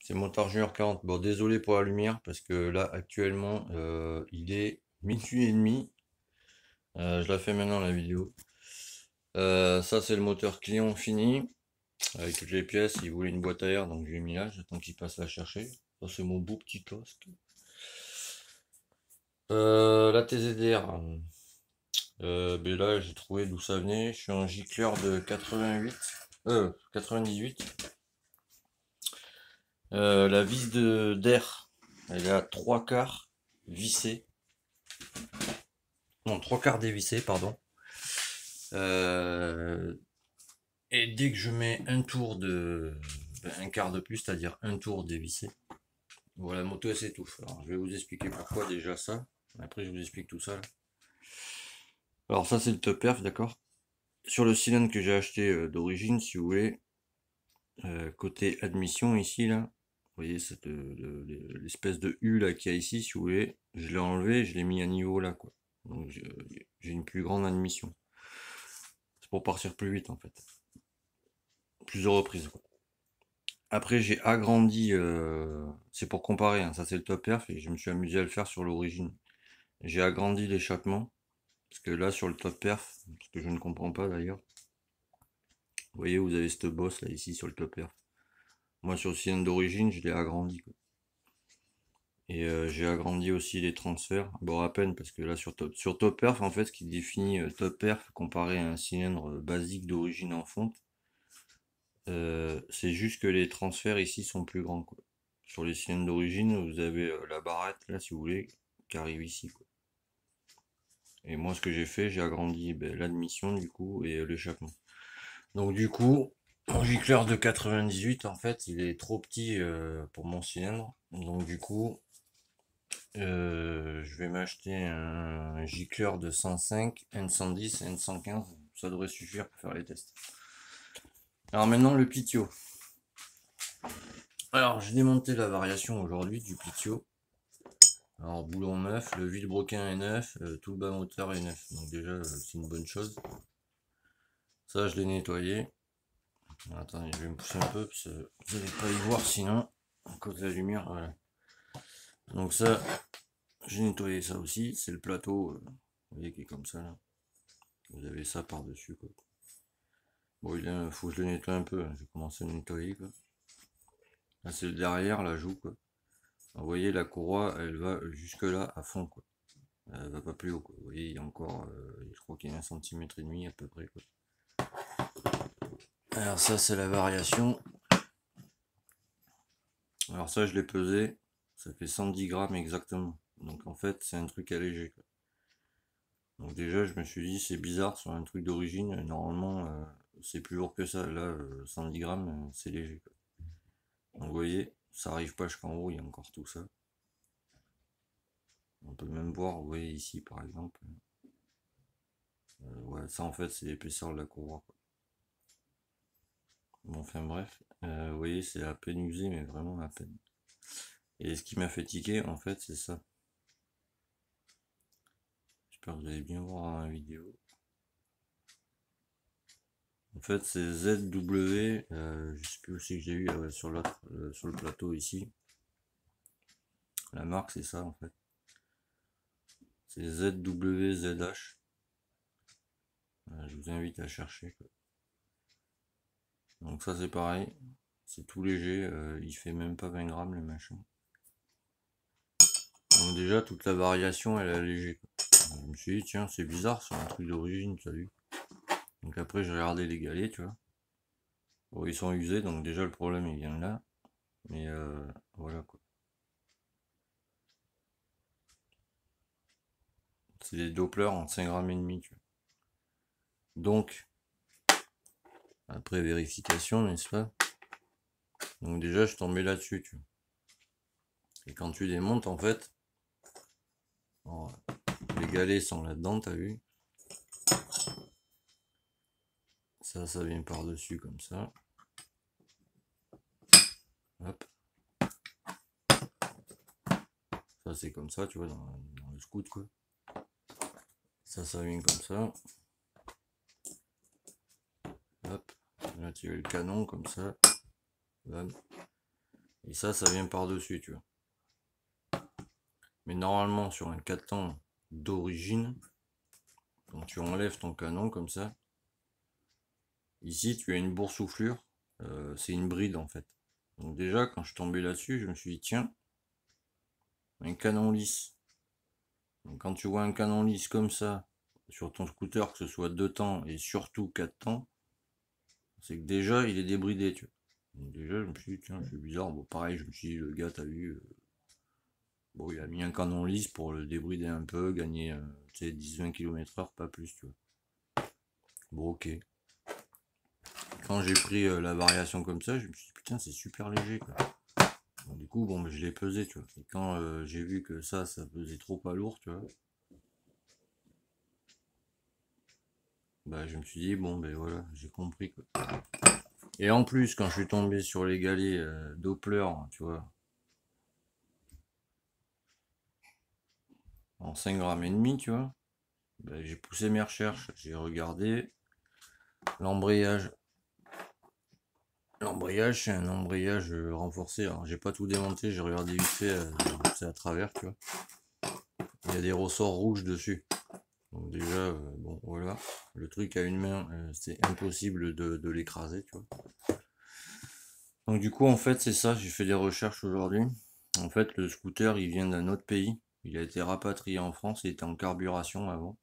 C'est Montard Junior 40. Bon, désolé pour la lumière, parce que là, actuellement, il est minuit et demi. Je la fais maintenant, la vidéo. Ça, c'est le moteur client fini, avec toutes les pièces. Il voulait une boîte à air, donc je lui ai mis là, j'attends qu'il passe la chercher. Ça, c'est mon beau petit casque. La TZR, ben là, j'ai trouvé d'où ça venait. Je suis un gicleur de 88, 98. La vis d'air, elle est à 3/4 vissée. Non, 3/4 dévissée, pardon. Euh, et dès que je mets un tour un quart de plus, c'est-à-dire un tour dévissé, voilà, la moto elle s'étouffe. Alors, je vais vous expliquer pourquoi déjà ça. Après, je vous explique tout ça, là. Alors, ça, c'est le top perf, d'accord? Sur le cylindre que j'ai acheté d'origine, si vous voulez, côté admission ici, là, vous voyez l'espèce de U là qu'il y a ici, si vous voulez, je l'ai enlevé, je l'ai mis à niveau là, quoi. Donc, j'ai une plus grande admission. C'est pour partir plus vite, en fait. Plusieurs reprises, quoi. Après, j'ai agrandi, c'est pour comparer, hein, ça c'est le top perf, et je me suis amusé à le faire sur l'origine. J'ai agrandi l'échappement, parce que là, sur le top perf, ce que je ne comprends pas d'ailleurs, vous voyez, vous avez cette bosse là, ici, sur le top perf. Moi, sur le cylindre d'origine, je l'ai agrandi, quoi. Et j'ai agrandi aussi les transferts, bon, à peine, parce que là, sur top perf, en fait, ce qui définit top perf comparé à un cylindre basique d'origine en fonte, c'est juste que les transferts ici sont plus grands, quoi. Sur les cylindres d'origine, vous avez la barrette, là, si vous voulez, qui arrive ici, quoi. Et moi, ce que j'ai fait, j'ai agrandi l'admission, du coup, et l'échappement. Donc, du coup, mon gicleur de 98, en fait, il est trop petit pour mon cylindre. Donc, du coup, je vais m'acheter un gicleur de 105, N110, N115. Ça devrait suffire pour faire les tests. Alors, maintenant, le pitio. Alors, j'ai démonté la variation aujourd'hui du pitio. Alors, boulon neuf, le vilebrequin est neuf, tout le bas moteur est neuf. Donc déjà, c'est une bonne chose. Ça, je l'ai nettoyé. Attendez, je vais me pousser un peu, parce que vous n'allez pas y voir sinon, à cause de la lumière, voilà. Donc ça, j'ai nettoyé ça aussi. C'est le plateau, vous voyez, qui est comme ça, là. Vous avez ça par-dessus, quoi. Bon, il faut que je le nettoie un peu, hein. Je vais commencer à le nettoyer, quoi. Là, c'est le derrière, la joue, quoi. Vous voyez, la courroie, elle va jusque là, à fond, quoi. Elle va pas plus haut, quoi. Vous voyez, il y a encore, je crois qu'il y a 1,5 cm à peu près, quoi. Alors ça, c'est la variation. Alors ça, je l'ai pesé. Ça fait 110 grammes exactement. Donc en fait, c'est un truc allégé, quoi. Donc déjà, je me suis dit, c'est bizarre sur un truc d'origine. Normalement, c'est plus lourd que ça. Là, 110 grammes, c'est léger, quoi. Donc vous voyez, ça arrive pas jusqu'en haut, il y a encore tout ça. On peut même voir, vous voyez ici par exemple. Ouais, ça en fait, c'est l'épaisseur de la courroie, quoi. Bon, enfin bref, vous voyez, c'est à peine usé, mais vraiment à peine. Et ce qui m'a fait tiquer, en fait, c'est ça. J'espère que vous allez bien voir dans la vidéo. En fait, c'est ZW, je sais plus où c'est que j'ai eu sur l'autre, sur le plateau ici. La marque, c'est ça en fait. C'est ZWZH. Je vous invite à chercher, quoi. Donc ça, c'est pareil. C'est tout léger, il fait même pas 20 grammes le machin. Donc déjà, toute la variation, elle est allégée, quoi. Je me suis dit, tiens, c'est bizarre, c'est un truc d'origine, t'as vu. Donc après, j'ai regardé les galets, tu vois. Bon, ils sont usés, donc déjà, le problème, il vient là. Mais voilà, quoi. C'est des Doppler en 5 grammes et demi, tu vois. Donc, après vérification, n'est-ce pas? Donc déjà, je tombais là-dessus, tu vois. Et quand tu démontes, en fait, bon, les galets sont là-dedans, t'as vu? Ça vient par-dessus comme ça. Hop. Ça, c'est comme ça, tu vois, dans le scoot, quoi. Ça vient comme ça. Hop. Là, tu as le canon, comme ça. Bam. Et ça vient par-dessus, tu vois. Mais normalement, sur un 4 temps d'origine, quand tu enlèves ton canon comme ça, ici tu as une boursouflure, c'est une bride en fait. Donc déjà, quand je suis tombé là-dessus, je me suis dit, tiens, un canon lisse. Donc, quand tu vois un canon lisse comme ça, sur ton scooter, que ce soit 2 temps et surtout 4 temps, c'est que déjà, il est débridé, tu vois. Donc déjà, je me suis dit, tiens, c'est bizarre. Bon, pareil, je me suis dit, le gars, t'as vu, bon, il a mis un canon lisse pour le débrider un peu, gagner, tu sais, 10-20 km/h, pas plus, tu vois. Bon, ok. Quand j'ai pris la variation comme ça, je me suis dit, putain, c'est super léger, quoi. Donc, du coup, bon, je l'ai pesé, tu vois. Et quand j'ai vu que ça pesait trop pas lourd, tu vois, bah, je me suis dit, bon, ben voilà, j'ai compris, quoi. Et en plus, quand je suis tombé sur les galets Doppler, tu vois, en 5 grammes et demi, tu vois, ben, j'ai poussé mes recherches, j'ai regardé l'embrayage. L'embrayage, c'est un embrayage renforcé. Alors, j'ai pas tout démonté, j'ai regardé vite fait, c'est à travers, tu vois. Il y a des ressorts rouges dessus. Donc déjà, bon, voilà. Le truc à une main, c'est impossible de l'écraser, tu vois. Donc du coup, en fait, c'est ça, j'ai fait des recherches aujourd'hui. En fait, le scooter, il vient d'un autre pays. Il a été rapatrié en France, il était en carburation avant.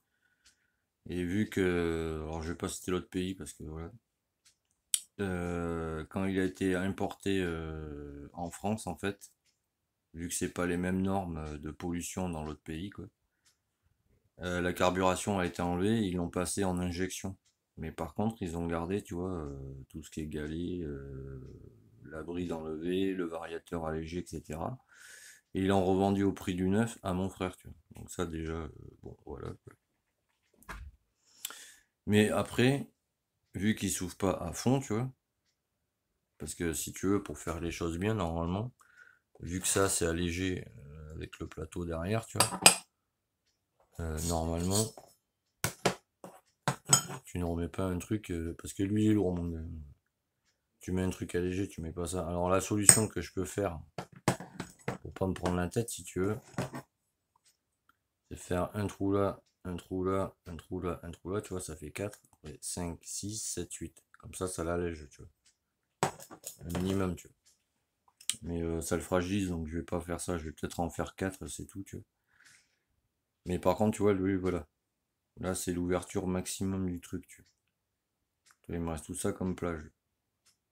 Et vu que, alors je vais pas citer l'autre pays parce que voilà. Quand il a été importé en France, en fait, vu que c'est pas les mêmes normes de pollution dans l'autre pays, quoi, la carburation a été enlevée, ils l'ont passé en injection. Mais par contre, ils ont gardé, tu vois, tout ce qui est galet, la bride enlevée, le variateur allégé, etc. Et ils l'ont revendu au prix du neuf à mon frère, tu vois. Donc ça déjà, bon, voilà. Mais après, vu qu'il s'ouvre pas à fond, tu vois, parce que si tu veux, pour faire les choses bien, normalement, vu que ça c'est allégé avec le plateau derrière, tu vois, normalement, tu ne remets pas un truc, parce que lui il est lourd, mon gars. Tu mets un truc allégé, tu mets pas ça. Alors la solution que je peux faire, pour pas me prendre la tête si tu veux, c'est faire un trou là, un trou là, un trou là, un trou là, tu vois, ça fait 4, 5, 6, 7, 8. Comme ça l'allège, tu vois. Un minimum, tu vois. Mais ça le fragilise, donc je vais pas faire ça, je vais peut-être en faire 4, c'est tout, tu vois. Mais par contre, tu vois, lui, voilà. Là, c'est l'ouverture maximum du truc, tu vois. Il me reste tout ça comme plage.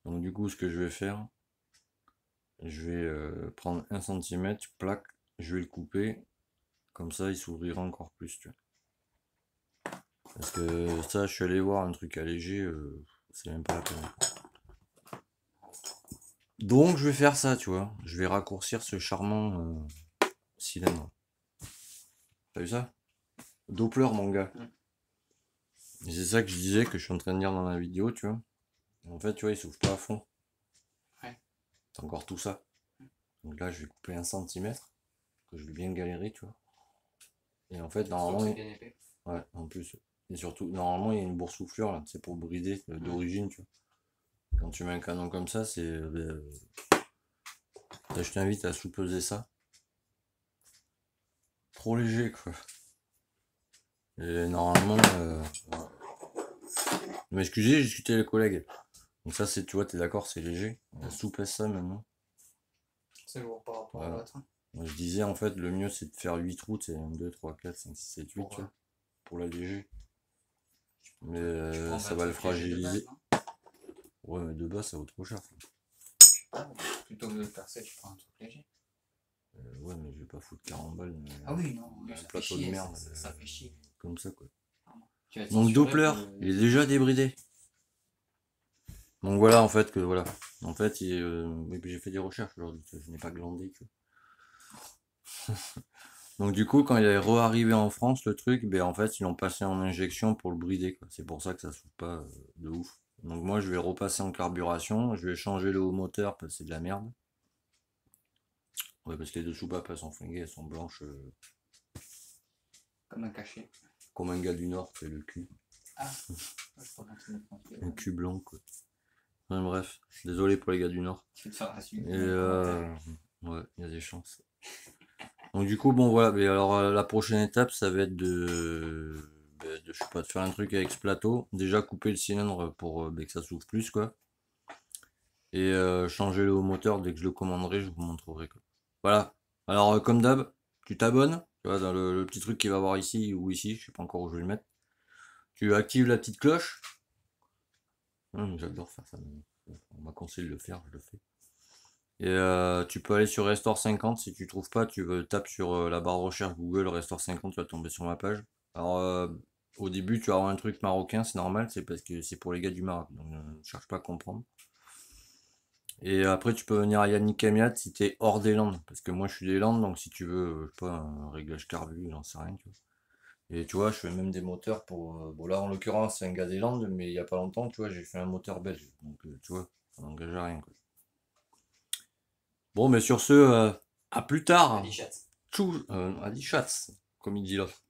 Donc du coup, ce que je vais faire, je vais prendre 1 cm, plaque, je vais le couper, comme ça il s'ouvrira encore plus, tu vois. Parce que ça, je suis allé voir un truc allégé, c'est même pas la peine. Donc je vais faire ça, tu vois. Je vais raccourcir ce charmant cylindre. T'as vu ça? Doppler, mon gars. Et c'est ça que je disais, que je suis en train de dire dans la vidéo, tu vois. En fait, tu vois, il s'ouvre pas à fond. Ouais. C'est encore tout ça. Donc là, je vais couper 1 cm, que je vais bien galérer, tu vois. Et en fait, normalement, C'est bien épais. ouais, en plus. Et surtout, normalement, il y a une boursouflure, là, c'est pour brider d'origine, tu vois. Quand tu mets un canon comme ça, c'est... je t'invite à sous-peser ça. Trop léger, quoi. Et normalement... voilà. Mais excusez, j'ai discuté avec les collègues. Donc ça, c'est, tu vois, t'es d'accord, c'est léger. Sous-pèse ça maintenant. C'est lourd par rapport à Voilà. l'autre. Moi, je disais, en fait, le mieux, c'est de faire 8 routes. C'est 1, 2, 3, 4, 5, 6, 7, 8, tu vois. Pour l'alléger. Mais ça va le fragiliser. Ouais, mais de base, ça vaut trop cher. Plutôt que de faire ça, tu prends un truc léger. Ouais, mais je vais pas foutre 40 balles. Ah oui, non, Un ça fait plateau de chier, merde. ça fait chier. Comme ça, quoi. Tu vas être Donc censuré Doppler, pour il est déjà débridé. Donc voilà, en fait, que voilà. En fait, oui, j'ai fait des recherches aujourd'hui, je n'ai pas glandé. Tu vois. Donc du coup, quand il est re-arrivé en France, le truc, ben en fait, ils l'ont passé en injection pour le brider, quoi. C'est pour ça que ça s'ouvre pas de ouf. Donc moi, je vais repasser en carburation, je vais changer le haut moteur parce que c'est de la merde. Ouais, parce que les deux soupapes, elles sont flinguées, elles sont blanches. comme un cachet. Comme un gars du Nord fait le cul. Ah, je crois qu'on te met tranquille. Un cul blanc, quoi. Enfin, bref, désolé pour les gars du Nord. Tu te feras suivre. Et ouais, il y a des chances. Donc du coup, bon voilà, mais alors la prochaine étape, ça va être je sais pas, de faire un truc avec ce plateau. Déjà couper le cylindre pour que ça s'ouvre plus, quoi. Et changer le haut moteur dès que je le commanderai, je vous montrerai, quoi. Voilà. Alors comme d'hab, tu t'abonnes, tu vois, dans le petit truc qu'il va y avoir ici ou ici, je sais pas encore où je vais le mettre. Tu actives la petite cloche. J'adore faire ça. On m'a conseillé de le faire, je le fais. Et tu peux aller sur Restore 50, si tu trouves pas, tapes sur la barre de recherche Google Restore 50, tu vas tomber sur ma page. Alors au début tu vas avoir un truc marocain, c'est normal, c'est parce que c'est pour les gars du Maroc, donc ne cherche pas à comprendre. Et après tu peux venir à Yannick Amiat si t'es hors des Landes, parce que moi je suis des Landes, donc si tu veux, je sais pas, un réglage carbu, j'en sais rien, tu vois. Et tu vois, je fais même des moteurs pour. Bon là en l'occurrence c'est un gars des Landes, mais il y a pas longtemps, tu vois, j'ai fait un moteur belge, donc tu vois, ça n'engage à rien, quoi. Bon, mais sur ce, à plus tard. Allez, chat. Tchou, à 10 chats, comme il dit l'autre.